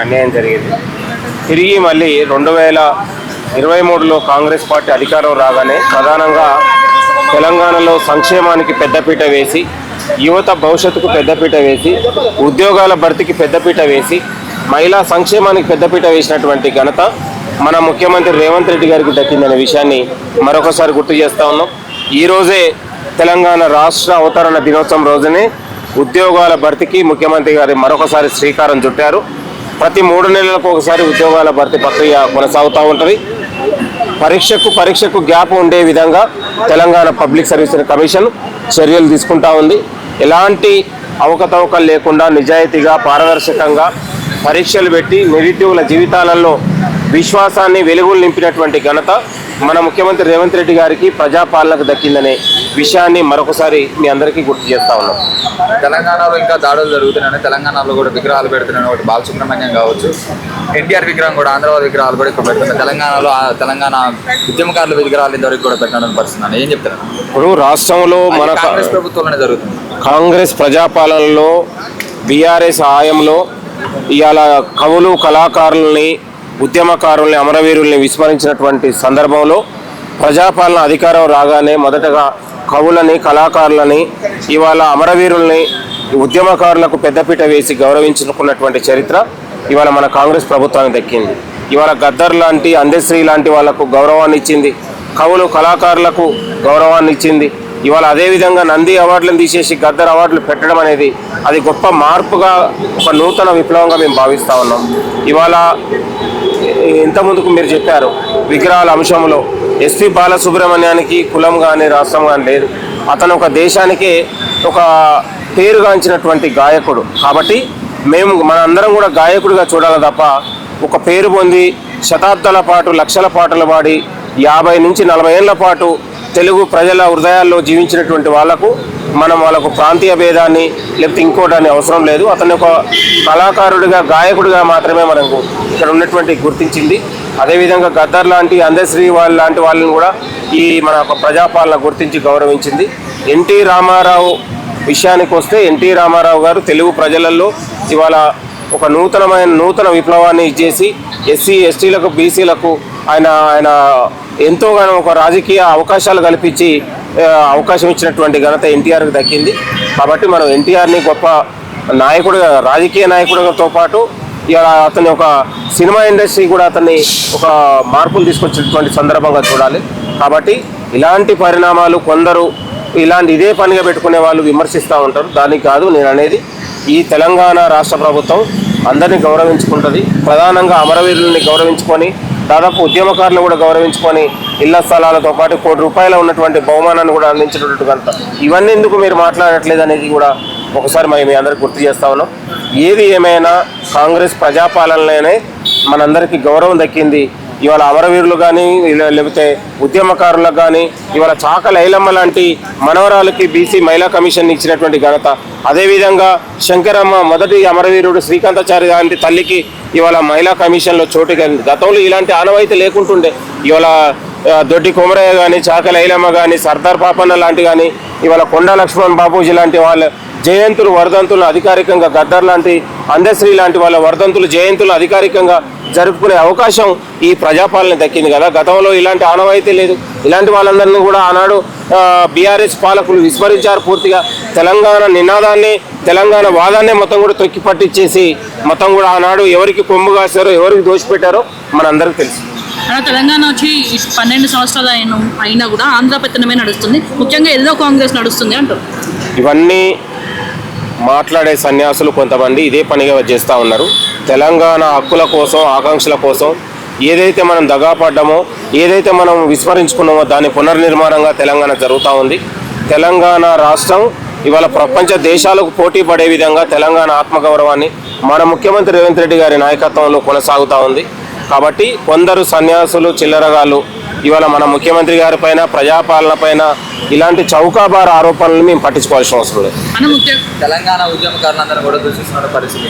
అన్యాయం జరిగింది. తిరిగి మళ్ళీ 2023లో కాంగ్రెస్ పార్టీ అధికారం రాగానే ప్రధానంగా తెలంగాణలో సంక్షేమానికి పెద్దపీట వేసి, యువత భవిష్యత్తుకు పెద్దపీట వేసి, ఉద్యోగాల భర్తీకి పెద్దపీట వేసి, మహిళా సంక్షేమానికి పెద్దపీట వేసినటువంటి ఘనత మన ముఖ్యమంత్రి రేవంత్ రెడ్డి గారికి దక్కిందనే విషయాన్ని మరొకసారి గుర్తు చేస్తూ ఉన్నాం. ఈరోజే తెలంగాణ రాష్ట్ర అవతరణ దినోత్సవం రోజునే ఉద్యోగాల భర్తీకి ముఖ్యమంత్రి గారు మరొకసారి శ్రీకారం చుట్టారు. ప్రతి 3 నెలలకు ఒకసారి ఉద్యోగాల భర్తీ ప్రక్రియ కొనసాగుతూ ఉంటుంది. పరీక్షకు గ్యాప్ ఉండే విధంగా తెలంగాణ పబ్లిక్ సర్వీస్ కమిషన్ చర్యలు తీసుకుంటా ఉంది. ఎలాంటి అవకతవకలు లేకుండా నిజాయితీగా పారదర్శకంగా పరీక్షలు పెట్టి నిరుద్యోగుల జీవితాలలో విశ్వాసాన్ని వెలుగులు నింపినటువంటి ఘనత మన ముఖ్యమంత్రి రేవంత్ రెడ్డి గారికి ప్రజాపాలనకు దక్కిందనే విషయాన్ని మరొకసారి మీ అందరికీ గుర్తు చేస్తా ఉన్నాం. తెలంగాణలో ఇంకా దాడులు జరుగుతున్నాయి. తెలంగాణలో కూడా విగ్రహాలు పెడుతున్నాయి. ఒకటి బాలసుబ్రహ్మణ్యం కావచ్చు, ఎన్టీఆర్ విగ్రహం కూడా, ఆంధ్రవాద విగ్రహాలు కూడా ఇక్కడ పెడుతున్నాయి. తెలంగాణ ఉద్యమకారుల విగ్రహాలు ఇంతవరకు కూడా పెట్టడం పరిస్థితి ఏం చెప్తారు? ఇప్పుడు రాష్ట్రంలో మన కాంగ్రెస్ ప్రభుత్వంలోనే జరుగుతుంది. కాంగ్రెస్ ప్రజాపాలనలో బీఆర్ఎస్ హాయంలో ఇవాళ కవులు కళాకారుల్ని ఉద్యమకారుల్ని అమరవీరుల్ని విస్మరించినటువంటి సందర్భంలో ప్రజాపాలన అధికారం రాగానే మొదటగా కవులని కళాకారులని ఇవాళ అమరవీరుల్ని ఉద్యమకారులకు పెద్దపీట వేసి గౌరవించుకున్నటువంటి చరిత్ర ఇవాళ మన కాంగ్రెస్ ప్రభుత్వానికి దక్కింది. ఇవాళ గద్దర్ లాంటి అందశ్రీ లాంటి వాళ్లకు గౌరవాన్ని ఇచ్చింది, కవులు కళాకారులకు గౌరవాన్ని ఇచ్చింది. ఇవాళ అదేవిధంగా నంది అవార్డులను తీసేసి గద్దర్ అవార్డులు పెట్టడం అనేది అది గొప్ప మార్పుగా, ఒక నూతన విప్లవంగా మేము భావిస్తూ ఉన్నాం. ఇవాళ ఇంతకుముందుకు మీరు చెప్పారు విగ్రహాల అంశంలో ఎస్పీ బాలసుబ్రహ్మణ్యానికి కులం కానీ రాష్ట్రం కానీ లేదు. అతను ఒక దేశానికే ఒక పేరుగాంచినటువంటి గాయకుడు. కాబట్టి మనందరం కూడా గాయకుడిగా చూడాలి తప్ప ఒక పేరు పొంది శతాబ్దాల పాటు లక్షల పాటలు పాడి 50 నుంచి 40 ఏళ్ల పాటు తెలుగు ప్రజల హృదయాల్లో జీవించినటువంటి వాళ్ళకు ప్రాంతీయ భేదాన్ని లేకపోతే ఇంకోటాన్ని అవసరం లేదు. అతను ఒక కళాకారుడిగా గాయకుడిగా మాత్రమే మనకు ఇక్కడ ఉన్నటువంటి గుర్తించింది. అదేవిధంగా గద్దర్ లాంటి అందశ్రీ లాంటి వాళ్ళని కూడా మన ఒక ప్రజాపాలన గుర్తించి గౌరవించింది. ఎన్టీ రామారావు విషయానికి వస్తే ఎన్టీ రామారావు గారు తెలుగు ప్రజలలో ఇవాళ ఒక నూతన విప్లవాన్ని ఇచ్చేసి ఎస్సీ ఎస్టీలకు బీసీలకు ఆయన ఎంతోగానో ఒక రాజకీయ అవకాశాలు కల్పించి అవకాశం ఇచ్చినటువంటి ఘనత ఎన్టీఆర్కి దక్కింది. కాబట్టి మనం ఎన్టీఆర్ని గొప్ప నాయకుడిగా, రాజకీయ నాయకుడితో పాటు ఇలా అతని ఒక సినిమా ఇండస్ట్రీ కూడా అతన్ని ఒక మార్పులు తీసుకొచ్చినటువంటి సందర్భంగా చూడాలి. కాబట్టి ఇలాంటి పరిణామాలు కొందరు ఇదే పనిగా పెట్టుకునే వాళ్ళు విమర్శిస్తూ ఉంటారు. దానికి కాదు నేను అనేది, ఈ తెలంగాణ రాష్ట్ర ప్రభుత్వం అందరినీ గౌరవించుకుంటుంది. ప్రధానంగా అమరవీరుల్ని గౌరవించుకొని, దాదాపు ఉద్యమకారులను కూడా గౌరవించుకొని, ఇళ్ల స్థలాలతో పాటు ₹1 ఉన్నటువంటి బహుమానాన్ని కూడా అందించినటువంటి కనుక ఇవన్నీ ఎందుకు మీరు మాట్లాడట్లేదు అనేది కూడా ఒకసారి మీ అందరికి గుర్తు చేస్తా ఉన్నాం. ఏది ఏమైనా కాంగ్రెస్ ప్రజాపాలనలోనే మనందరికీ గౌరవం దక్కింది. ఇవాళ అమరవీరులు కానీ లేకపోతే ఉద్యమకారులకు కానీ ఇవాళ చాకల ఐలమ్మ లాంటి మనవరాలకి బీసీ మహిళా కమిషన్ ఇచ్చినటువంటి ఘనత, అదేవిధంగా శంకరమ్మ మొదటి అమరవీరుడు శ్రీకాంతాచారి లాంటి తల్లికి ఇవాళ మహిళా కమిషన్లో చోటు కలిగింది. గతంలో ఇలాంటి ఆనవాయితీ లేకుంటుండే. ఇవాళ దొడ్డి కొమరయ్య కానీ, చాకల ఐలమ్మ కానీ, సర్దార్ పాపన్న లాంటి కానీ, ఇవాళ కొండా లక్ష్మణ్ బాపూజీ లాంటి వాళ్ళ జయంతులు వర్ధంతులు అధికారికంగా, గద్దర్ లాంటి అందశ్రీ లాంటి వాళ్ళ వర్ధంతులు జయంతులు అధికారికంగా జరుపుకునే అవకాశం ఈ ప్రజాపాలన దక్కింది కదా. గతంలో ఇలాంటి ఆనవాయితీ లేదు. ఇలాంటి వాళ్ళందరినీ కూడా ఆనాడు బీఆర్ఎస్ పాలకులు విస్మరించారు పూర్తిగా. తెలంగాణ నినాదాన్ని, తెలంగాణ వాదాన్నే మొత్తం కూడా తొక్కి పట్టించేసి మొత్తం కూడా ఆనాడు ఎవరికి కొమ్ము కాశారో, ఎవరికి దోషిపెట్టారో మనందరికీ తెలుసు. తెలంగాణ వచ్చి 12 సంవత్సరాలు అయినా కూడా ఆంధ్ర పెత్తనమే నడుస్తుంది, ముఖ్యంగా ఎల్లో కాంగ్రెస్ నడుస్తుంది అంటారు. ఇవన్నీ మాట్లాడే సన్యాసులు కొంతమంది ఇదే పనిగా చేస్తూ ఉన్నారు. తెలంగాణ హక్కుల కోసం, ఆకాంక్షల కోసం ఏదైతే మనం దగాపడ్డామో, ఏదైతే మనం విస్మరించుకున్నామో దాని పునర్నిర్మాణంగా తెలంగాణ జరుగుతూ ఉంది. తెలంగాణ రాష్ట్రం ఇవాళ ప్రపంచ దేశాలకు పోటీ పడే విధంగా తెలంగాణ ఆత్మగౌరవాన్ని మన ముఖ్యమంత్రి రేవంత్ రెడ్డి గారి నాయకత్వంలో కొనసాగుతూ ఉంది. కాబట్టి కొందరు సన్యాసులు, చిల్లరగాళ్ళు ఇవాళ మన ముఖ్యమంత్రి గారి పైన, ప్రజాపాలన పైన ఇలాంటి చౌకాబార్ ఆరోపణలు మేము పట్టించుకోవాల్సిన అవసరం లేదు. తెలంగాణ ఉద్యమకారులందరూ కూడా దూషిస్తున్న పరిస్థితి.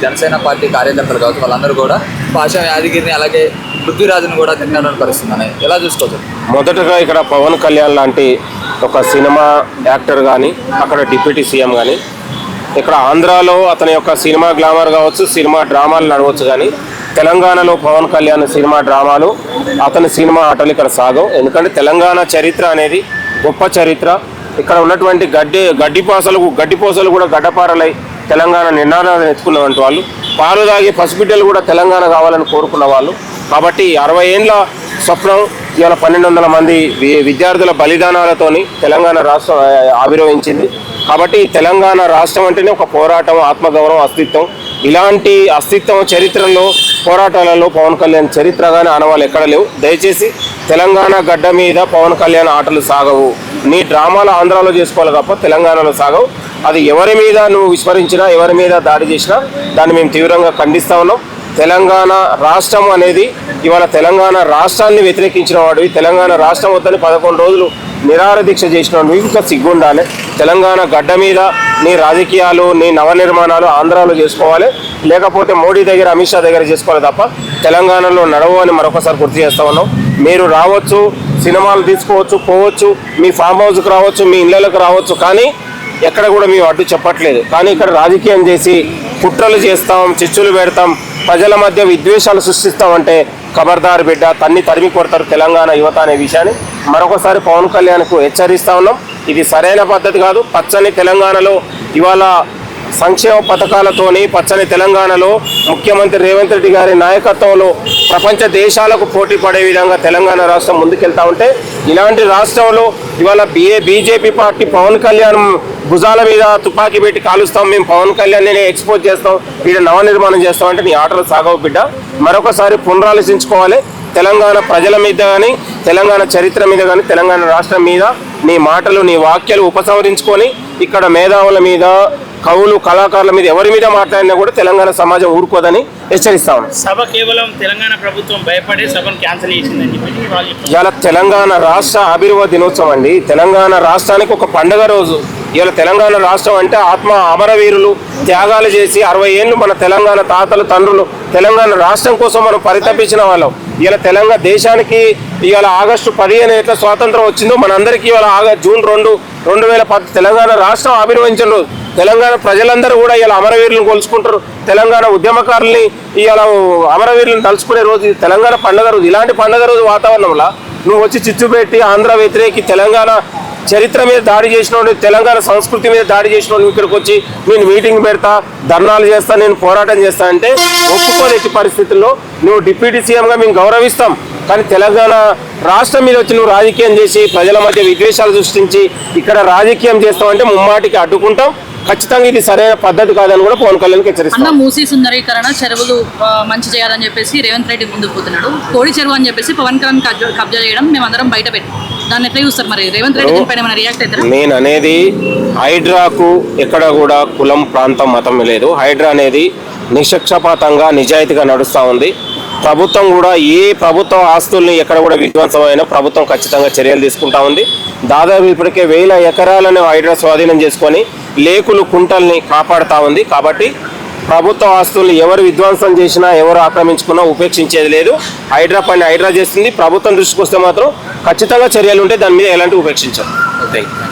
జనసేన పార్టీ కార్యకర్తలు కావచ్చు, వాళ్ళందరూ కూడా పాషా యాదగిరిని అలాగే పృథ్వీరాజును కూడా తిన్న పరిస్థితి ఎలా చూసుకోవచ్చు? మొదటగా ఇక్కడ పవన్ కళ్యాణ్ లాంటి ఒక సినిమా యాక్టర్ కానీ, అక్కడ డిప్యూటీ సీఎం కానీ ఇక్కడ ఆంధ్రాలో అతని యొక్క సినిమా గ్లామర్ కావచ్చు, సినిమా డ్రామాలు నడవచ్చు, కానీ తెలంగాణలో పవన్ కళ్యాణ్ సినిమా డ్రామాలు, అతని సినిమా ఆటలు ఇక్కడ సాగవు. ఎందుకంటే తెలంగాణ చరిత్ర అనేది గొప్ప చరిత్ర. ఇక్కడ ఉన్నటువంటి గడ్డిపోసలు కూడా గడ్డపారలై తెలంగాణ నినాదాలను ఎత్తుకున్నటువంటి వాళ్ళు, పాలు తాగే పసిబిడ్డలు కూడా తెలంగాణ కావాలని కోరుకున్న వాళ్ళు. కాబట్టి 60 ఏండ్ల స్వప్నం ఇవాళ 1200 మంది విద్యార్థుల బలిదానాలతోని తెలంగాణ రాష్ట్రం ఆవిర్భవించింది. కాబట్టి తెలంగాణ రాష్ట్రం అంటేనే ఒక పోరాటం, ఆత్మగౌరవం, అస్తిత్వం. ఇలాంటి అస్తిత్వం చరిత్రలో, పోరాటాలలో పవన్ కళ్యాణ్ చరిత్రగానే ఆనవాళ్ళు ఎక్కడ లేవు. దయచేసి తెలంగాణ గడ్డ మీద పవన్ కళ్యాణ్ ఆటలు సాగవు. నీ డ్రామాలు ఆంధ్రాలో చేసుకోవాలి తప్ప తెలంగాణలో సాగవు. అది ఎవరి మీద నువ్వు విస్మరించినా, ఎవరి మీద దాడి చేసినా దాన్ని మేము తీవ్రంగా ఖండిస్తా ఉన్నాం. తెలంగాణ రాష్ట్రం అనేది ఇవాళ తెలంగాణ రాష్ట్రాన్ని వ్యతిరేకించిన వాడివి, తెలంగాణ రాష్ట్రం వద్దని 11 రోజులు నిరాహార దీక్ష చేసిన వాడివి ఇంకా సిగ్గుండాలి. తెలంగాణ గడ్డ మీద నీ రాజకీయాలు, నీ నవనిర్మాణాలు ఆంధ్రాలో చేసుకోవాలి, లేకపోతే మోడీ దగ్గర, అమిత్ షా దగ్గర చేసుకోవాలి తప్ప తెలంగాణలో నడవు అని మరొకసారి గుర్తు చేస్తా ఉన్నాం. మీరు రావచ్చు, సినిమాలు తీసుకోవచ్చు, పోవచ్చు, మీ ఫామ్ హౌస్కి రావచ్చు, మీ ఇళ్ళకు రావచ్చు, కానీ ఎక్కడ కూడా మేము అడ్డు చెప్పట్లేదు. కానీ ఇక్కడ రాజకీయం చేసి కుట్రలు చేస్తాం, చిచ్చులు పెడతాం, ప్రజల మధ్య విద్వేషాలు సృష్టిస్తామంటే ఖబర్దార్ బిడ్డ, తరిమి కొడతారు తెలంగాణ యువత అనే విషయాన్ని మరొకసారి పవన్ కళ్యాణ్కు హెచ్చరిస్తా ఉన్నాం. ఇది సరైన పద్ధతి కాదు. పచ్చని తెలంగాణలో ఇవాళ సంక్షేమ పథకాలతోని, పచ్చని తెలంగాణలో ముఖ్యమంత్రి రేవంత్ రెడ్డి గారి నాయకత్వంలో ప్రపంచ దేశాలకు పోటీ పడే విధంగా తెలంగాణ రాష్ట్రం ముందుకెళ్తా ఉంటే, ఇలాంటి రాష్ట్రంలో ఇవాళ బీజేపీ పార్టీ పవన్ కళ్యాణ్ భుజాల మీద తుపాకీ పెట్టి కాలుస్తాం, మేము పవన్ కళ్యాణ్ ఎక్స్పోజ్ చేస్తాం, వీడ నవనిర్మాణం చేస్తాం అంటే నీ ఆటలు సాగవు బిడ్డ. మరొకసారి పునరాలోచించుకోవాలి. తెలంగాణ ప్రజల మీద కానీ, తెలంగాణ చరిత్ర మీద కానీ, తెలంగాణ రాష్ట్రం మీద నీ మాటలు, నీ వాక్యాలు ఉపసంహరించుకొని ఇక్కడ మేధావుల మీద, కవులు, కళాకారుల మీద ఎవరి మీద మాట్లాడినా కూడా తెలంగాణ సమాజం ఊరుకోదని హెచ్చరిస్తాం. సభ కేవలం తెలంగాణ ప్రభుత్వం భయపడే సభను క్యాన్సిల్ చేసిందని చెప్పి వాళ్ళు చెప్తున్నారు. ఇవాళ తెలంగాణ రాష్ట్ర ఆవిర్భావ దినోత్సవం అండి. తెలంగాణ రాష్ట్రానికి ఒక పండుగ రోజు. ఇవాళ తెలంగాణ రాష్ట్రం అంటే ఆత్మ అమరవీరులు త్యాగాలు చేసి 60 ఏళ్ళు మన తెలంగాణ తాతలు, తండ్రులు తెలంగాణ రాష్ట్రం కోసం మనం పరితపించిన వాళ్ళం. ఇవాళ తెలంగాణ దేశానికి ఇవాళ ఆగస్టు 15 ఎట్లా స్వాతంత్రం వచ్చిందో మనందరికీ ఇవాళ జూన్ 2, 2010 తెలంగాణ రాష్ట్రం ఆవిర్భవించిన రోజు. తెలంగాణ ప్రజలందరూ కూడా ఇలా అమరవీరులను కొలుచుకుంటారు. తెలంగాణ ఉద్యమకారుల్ని ఇవాళ అమరవీరులను తలుచుకునే రోజు తెలంగాణ పండుగ రోజు. ఇలాంటి పండుగ రోజు వాతావరణంలో నువ్వు వచ్చి చిచ్చు పెట్టి ఆంధ్ర వ్యతిరేకి, తెలంగాణ చరిత్ర మీద దాడి చేసినోడు, తెలంగాణ సంస్కృతి మీద దాడి చేసినోడు ఇక్కడికి వచ్చి నేను మీటింగ్ పెడతా, ధర్నాలు చేస్తా, నేను పోరాటం చేస్తా అంటే ఒప్పుకోలేని పరిస్థితుల్లో నువ్వు డిప్యూటీ సీఎంగా మేము గౌరవిస్తాం. కానీ తెలంగాణ రాష్ట్రం మీద వచ్చి నువ్వు రాజకీయం చేసి ప్రజల మధ్య విద్వేషాలు సృష్టించి ఇక్కడ రాజకీయం చేస్తామంటే ముమ్మాటికి అడ్డుకుంటాం. ఖచ్చితంగా ఇది సరైన పద్ధతి కాదని కూడా పవన్ కళ్యాణ్కి హెచ్చరిస్తాం. అన్న మూసీ సుందరీకరణ, చెరువులు మంచి చేయాలని చెప్పేసి రేవంత్ రెడ్డి ముందుకు పోతున్నాడు. కోడి చెరువు అని చెప్పేసి పవన్ కళ్యాణ్ కబ్జా చేయడం మేమందరం బయట పెట్టి దాన్ని ఎట్లా చూస్తారు? మరి రేవంత్ రెడ్డి దీనిపైన ఏమైనా రియాక్ట్ అవుతారా? నేను అనేది హైడ్రాకు ఎక్కడ కూడా కులం, ప్రాంతం, మతం లేదు. హైడ్రా అనేది నిష్పక్షపాతంగా, నిజాయితీగా నడుస్తూ ఉంది. ప్రభుత్వం కూడా ఏ ప్రభుత్వ ఆస్తుల్ని ఎక్కడ కూడా విధ్వంసమైన ప్రభుత్వం ఖచ్చితంగా చర్యలు తీసుకుంటా ఉంది. దాదాపు ఇప్పటికే 1000 ఎకరాలను హైడ్రా స్వాధీనం చేసుకొని లేకులు, కుంటల్ని కాపాడుతూ ఉంది. కాబట్టి ప్రభుత్వ ఆస్తుల్ని ఎవరు విధ్వంసం చేసినా, ఎవరు ఆక్రమించుకున్నా ఉపేక్షించేది లేదు. హైడ్రా పని హైడ్రా చేస్తుంది. ప్రభుత్వం దృష్టికి వస్తే మాత్రం ఖచ్చితంగా చర్యలు ఉంటే దాని మీద ఎలాంటి ఉపేక్షించారు. Thank you.